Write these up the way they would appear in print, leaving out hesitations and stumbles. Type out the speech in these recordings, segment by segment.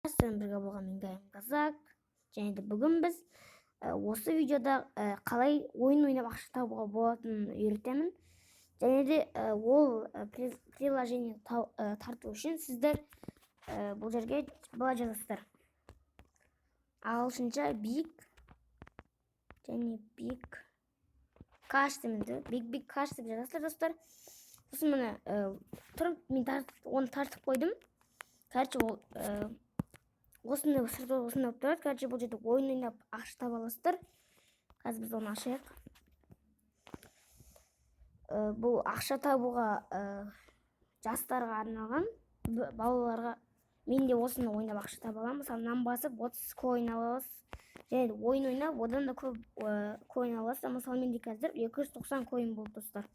Сіздермен бірге болған мен Гайым Казак. Және де бүгін біз осы видеода қалай ойын ойнап ақша табуға болатынын үйретемін. Және де ол приложение тарту үшін сіздер бұл жерге былай жазасыздар. Ағылшынша big және big cash демейді. Big cash деп жазасыздар, достар. Сосын міне тұрып мен оны тартып қойдым. Короче, ол осындай болып тұрады. Короче, бұл жерде ойын ойнап ақша таба аласыздар. Қазір біз оны ашайық. Бұл ақша табуға жастарға арналған, балаларға. Мен де осыны ойнап ақша таба аламын. Мысалы, мынаны басып 30 коин аласыз. Және ойын ойнап, одан да көп коин аласыз. Мысалы, менде қазір 290 коин болды, достар.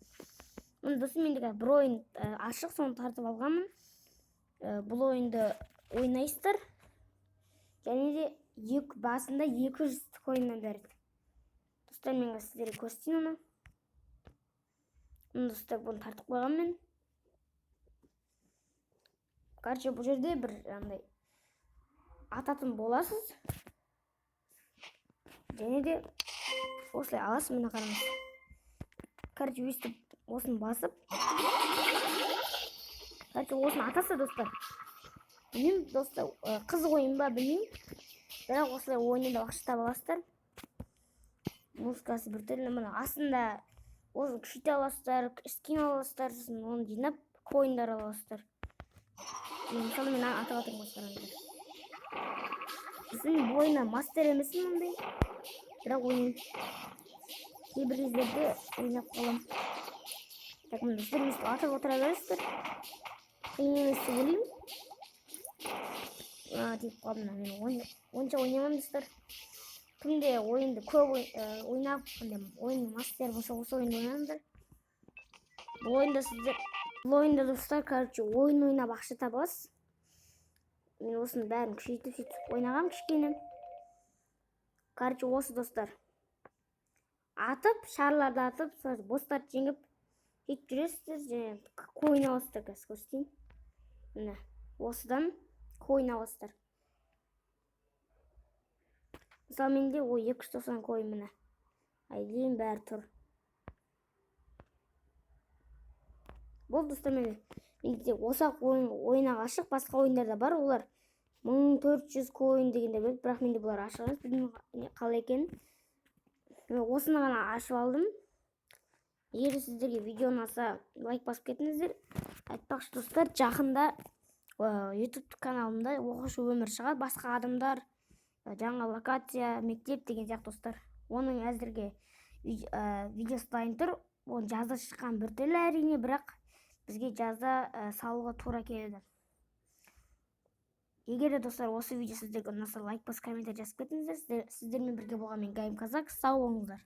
Міне, достар, менде қазір бір ойын ашық, соны тартып алғанмын. Бұл ойынды ойнайсыздар. Және де басында 200 коиннан береді. Достар, мен сіздерге көрсетейін оны. Достар, бұны тартып қойғанмын. Короче, бұл жерде бір ататын боласыз. Және де осылай аласыз, міне қараңыз. Короче, өйстіп осыны басып. Короче, осыны атасы, достар. Білмеймін, достар, қызық ойын ба білмеймін. Бірақ осылай ойнап ақша таба аласыздар. Музыкасы бір түрлі. Міне астында оны күшейте аласыздар, скин аласыздар, сосын оны жинап коиндар аласыздар. Мысалы, мен атап отырмын. Біздің бұл ойына мастер емеспін ондай. Бірақ ойнаймын. Кейбір кездерде ойнап қалам. Так, міне сіздер өйстіп атап отыра бересіздер. Қиын емес деп ойлаймын. Деп қалдым, мен онша ойнамаймын, достар. Кімде ойынды көп ойнап, ойынның мастер болса, осы ойынды ойнаңыздар. Бұл ойында, достар, короче, ойын ойнап ақша табасыз. Мен осының бәрін күшейтіп ойнағам кішкене. Короче, осы, достар. Атып, шарларды атып, бостарды жеңіп кетіп жүресіздер, және коин аласыздар, қазір көрсетейін. Міне, осыдан коин аласыздар. Мысалы, менде 290 коин міне. Айден бәрі тұр. Бұл, достар, менде осақ ойына ашық, басқа ойындарда бар. Олар 1400 коин дегенде бөліп, бірақ менде бұлар ашық емес, білмеймін қалай екенін. Осыны ғана ашып алдым. Егер сіздерге видео ұнаса, лайк басып кетіңіздер. Айтпақшы, достар, жақында YouTube каналымда оқушы өмір шығады. Басқа адамдар, жаңа локация, мектеп деген сияқты, достар. Оның әзірге видеосы дайын тұр. Оны жазда шыққан бір түрлі әрине, бірақ бізге жазда салуға тура келеді. Егер де, достар, осы видео сіздерге ұнаса, лайк басып, комментарий жазып кетіңіздер. Сіздермен бірге болған мен Гайым Казак. Сау болыңыздар.